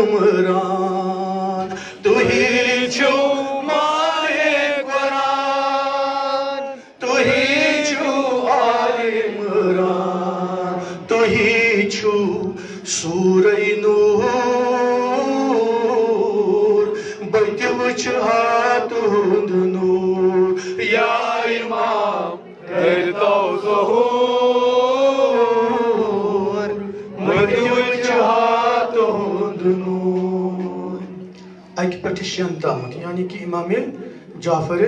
عمران تُہی چھو مانے قرآن تُہی چھو آل عمران تُہی چھو سورہ نور بٔتہِ وٕچھ ہاتُہُنٛد نوٗر یا اِمام کٔرۍتو ظہوٗر بٔتہِ وٕچھ ہاتُہُنٛد نوٗر اَکہِ پٮ۪ٹھٕ شٮ۪ن تامَتھ یعنی کہ امام جعفر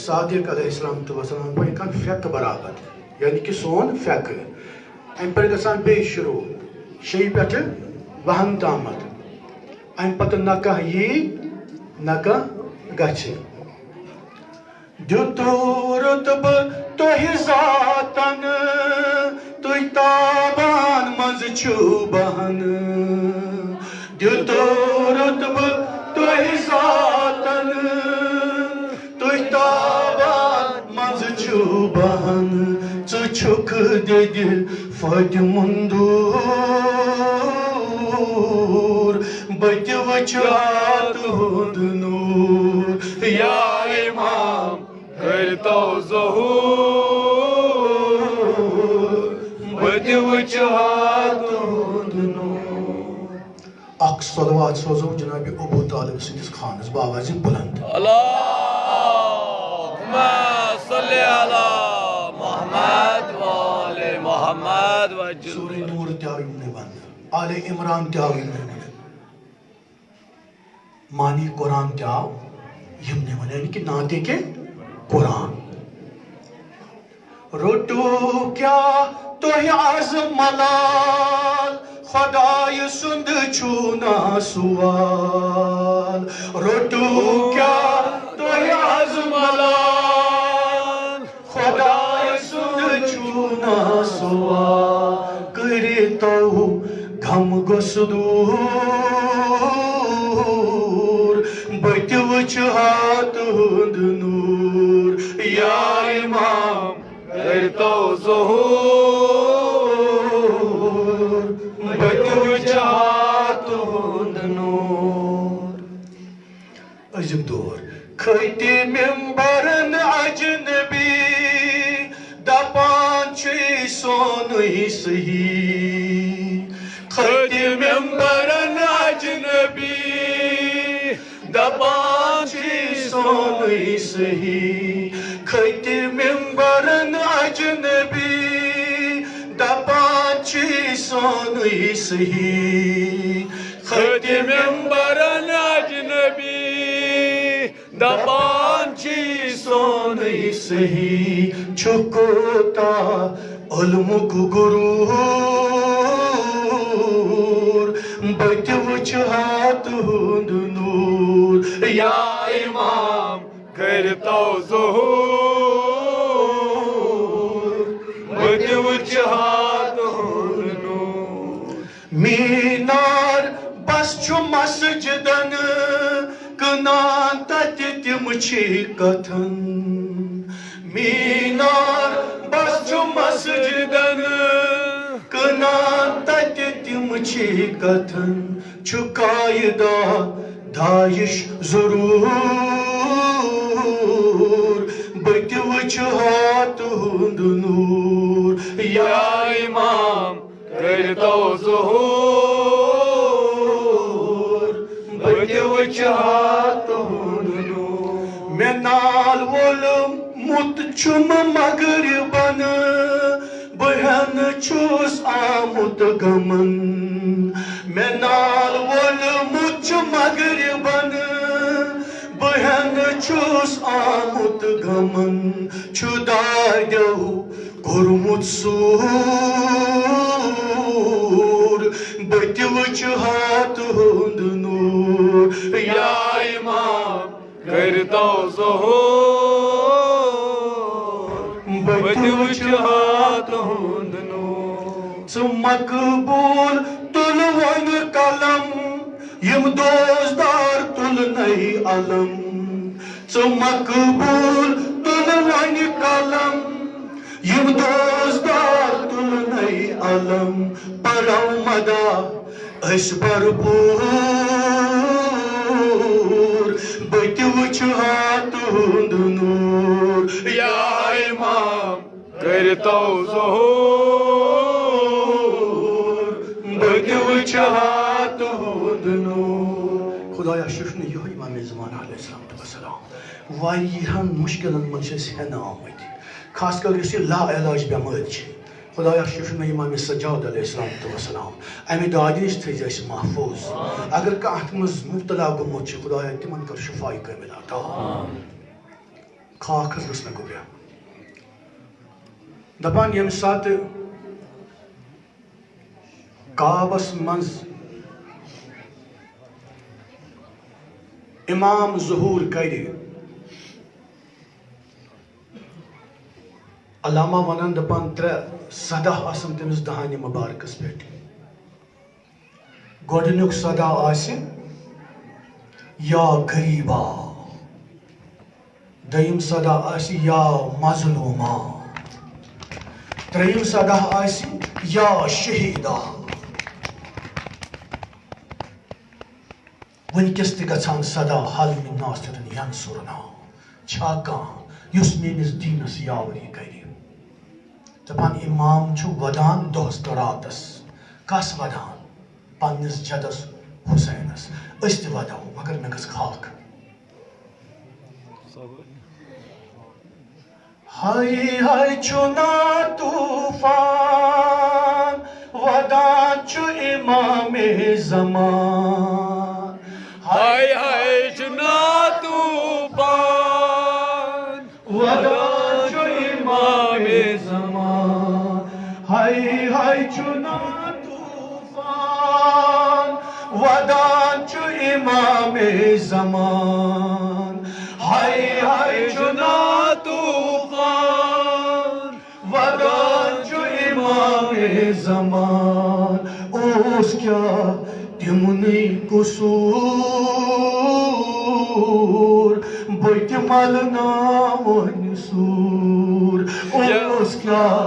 صادق علیہ السلام پٔرۍ کانٛہہ فقہ برابر یعنی کہ سون فقہ اَمہِ پٮ۪ٹھ گژھان بیٚیہِ شروع شیٚیہِ پٮ۪ٹھٕ وُہَن تامَتھ اَمہِ پَتہٕ نہ کانٛہہ یی نہ کانٛہہ گژھِ دِیُتوٗ رُتبہٕ تۄہہِ ذاتن تُہۍ تابان منٛزٕ چھِو بہن دِیُتوٗ رُتبہٕ تۄہہِ ذاتن تُہۍ تابان منٛزٕ چھِو بہن ژٕ چھُکھ دِدِ فٲطمہٕ بٔتہِ وٕچھ ہاتُہُنٛد نوٗر یا اِمام کٔرۍتو ظہوٗر بٔتہِ وٕچھ ہاتُہُنٛد نوٗر اکھ صلوات سوزو جناب ابو طالب سٕنٛدِس خانس بآوازِ بُلند اللہُمَّ صلی علی محمد وآل محمد سورہ نور تہِ آو یِمنٕے وننہٕ آلِ عمران تہِ آو یِمنٕے وننہٕ مانی قرآن تہِ آو یِمنٕے وننہٕ یعنی کہ نعتِ کہ قرآن روٚٹوٗ کیٛاہ تۄہہِ آز ملال خۄدایہِ سُنٛد چھُو نا سُوال روٚٹوٗ کیٛاہ تۄہہِ آز ملال خۄدایہِ سُنٛد چھُو نا سُوال کٔرِتو غم گوٚژھ دوٗر بٔتہِ وٕچھ ہاتُہُنٛد نوٗر یا اِمام کٔرۍتو ظہوٗر بٔتہِ وٕچھ ہاتُہُنٛد نوٗر أزیُک دور کھٔتہِ مِمبرن اجنبی دپان چھُ یہِ سونُے صحیح کھٔتہِ مِمبرن اجنبی دپان چھُ یہِ سونُے صحیح کھٔتہِ مِمبرن اجنبی دپان چھُ یہِ سونُے صحیح کھٔتہِ مِمبرن اجنبی دپان چھُ یہِ سونُے صحیح چھُ کوٗتاہ علمُک غروٗر بٔتہِ وٕچھ ہاتُہُنٛد نوٗر یا اِمام کٔرۍتو ظہوٗر بٔتہِ وٕچھ ہاتُہُنٛد نوٗر مینار بس چھُ مسجدن کٕنان تتہِ تِم چھِ کتھن مینار بس چھُ مسجدن کٕنان تتہِ تِم چھِ کتھن چھُ قاعدہ داعش ضروٗر بٔتہِ وٕچھ ہاتُہُنٛد نوٗر یا اِمام کٔرۍتو ظہوٗر بٔتہِ وٕچھ ہاتُہُنٛد نوٗر مےٚ نال وولمُت چھُم مغربن بہٕ ہٮ۪نہٕ چھُس آمُت غمن مےٚ نال وولمُت چھُ مغربن بہٕ ہٮ۪نہٕ چھُس آمُت غمن چھُ دادیو کوٚرمُت سوٗر بٔتہِ وٕچھ ہاتُہُنٛد نوٗر یا اِمام کٔرۍتو ظہوٗر بٔتہِ وٕچھ ہاتُہُنٛد نوٗر ژٕ مقبوٗل تُل وۄنۍ قلم یِم دوزدار تُلنَے علم ژٕ مقبوٗل تُل وۄنۍ قلم یِم دوزدار تُلنَے علم پرو مداح أسۍ بھرپوٗر بتہِ وٕچھِ ہا تُہُنٛد نوٗر یا امام کٔرتو ظہوٗر بتہِ وٕچھِ ہا تُہُنٛد نوٗر خۄدایا شُشنہٕ یِہوٚے امام زمان علیہ السلام واریاہن مُشکِلن منٛز چھِ أسۍ ہٮ۪نہٕ آمٕتۍ خاص کر یُس یہِ لا علاج بٮ۪مٲرۍ چھِ خۄدایا شُشنہٕ امام سجاد علیہ السلام اَمہِ دادِ نِش تھٲیزِ اَسہِ محفوٗظ اگر کانٛہہ اَتھ منٛز مُبتلا گوٚمُت چھُ خۄدایا تِمن کر شِفاے کٲمِل عطا خاک حظ گٔژھ مےٚ گُبرا دپان ییٚمہِ ساتہٕ کعبس منٛز امام ظہوٗر کرِ علامہ ونان دپان 3 صدا آسن تٔمِس دہانہِ مُبارکس پٮ۪ٹھ گۄڈٕنیُک صدا آسہِ یا غریٖبا دوٚیِم صدا آسہِ یا مظلوٗما ترٛیٚیِم صدا آسہِ یا شہیدا وٕنکٮ۪س تہِ گژھان صدا حل مِن ناصِرن ینصُرنا چھا کانٛہہ یُس میٲنِس دیٖنس یاوری کرِ دپان امام چھُ ودان دۄہس تہٕ راتس کس ودان پننِس جدس حُسینس أسۍ تہِ ودو مگر مےٚ گٔژھ خاک ہاے ہاے چھُنا طوٗفان ودان چھُ امامِ زمان ہائے ہائے چھُنا طوٗفان ودان چھُ امامِ زمان ہاے ہاے چھُنا طوٗفان ودان چھُ امامِ زمان ہاے ہاے چھُنا طوٗفان ودان چھُ امامِ زمان اوس کیٛاہ تِمنٕے قصوٗر بٔتہِ ملناوٕنۍ سوٗر اوس کیٛاہ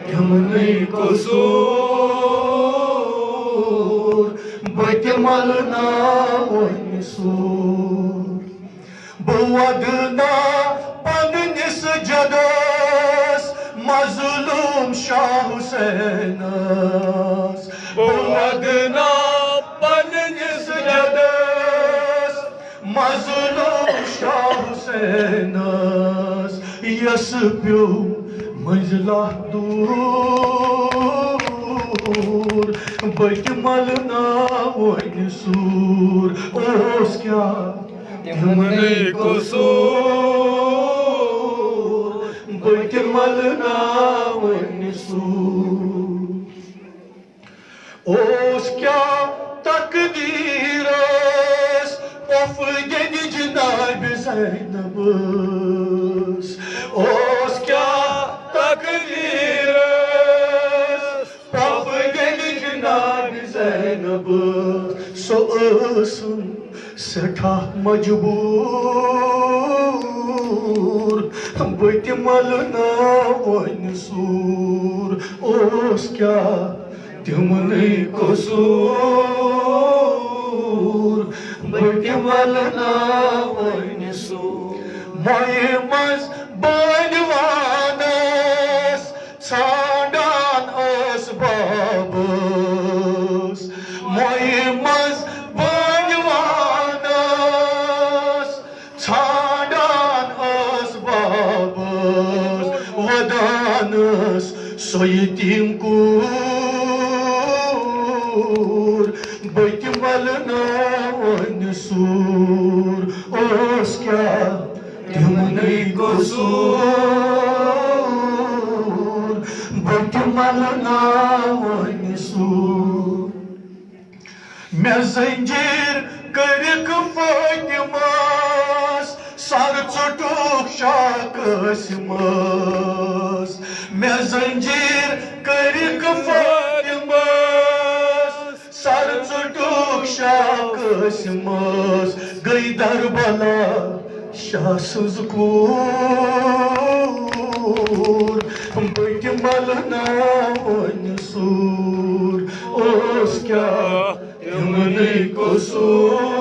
تِمنٕے قصوٗر بٔتہِ ملناوٕنۍ سوٗر بہٕ ودنا پننِس جدس مظلوٗم شاہ حُسینس بہٕ ودنا پننِس جدس مظلوٗم شاہ حُسینس یس پیوٚو منزلہ دوٗر بٔتہِ ملناوٕنۍ سوٗر اوس کیٛاہ تِمنٕے قصوٗر بٔتہِ ملناوٕنۍ سوٗر اوس کیٛاہ تقدیٖرس پۄپھ دِنہِ جنابِ زینبس اوس کیٛاہ تقدیٖرس پۄپھ دِنہِ جنابِ زینبس سۄ ٲسٕن سٮ۪ٹھاہ مجبوٗر بٔتہِ ملناوٕنۍ سوٗر اوس کیٛاہ تِمنٕے قصوٗر بٔتہِ ملناوٕنۍ سوٗر مۄیہِ منٛز بٲنِوانس ژھانڈان ٲس بابس مۄیہِ منٛز بٲنِوانس ژھانڈان ٲس بابس ودان ٲس سۄ یتیٖم کوٗر بٔتہِ ملناوٕنۍ سوٗر اوس کیٛاہ تِمنٕے قصوٗر بٔتہِ ملناوٕنۍ سوٗر مےٚ زنجیٖر کٔرِکھ فٲطمس سر ژوٚٹُکھ شاہ قٲسِمس مےٚ زنجیٖر کٔرِکھ فٲطمس سر ژوٚٹُکھ شاہ قٲسِمس گٔے دربلا شاہ سٕنٛز کوٗر بٔتہِ ملناوٕنۍ سوٗر اوس کیٛاہ تِمنٕے قصوٗر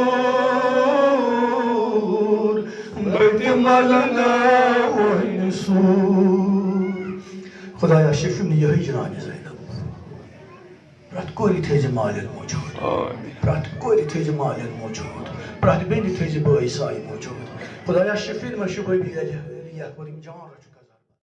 لنا والنصور خدایا شفیمنی یہی جنان زینب پرات کوری تھیز مالن موجود پرات کوری تھیز مالن موجود پرات بینی تھیز بائی سائی موجود خدایا شفیل میں شبہ بھی ہے ریاک وریم جان رجو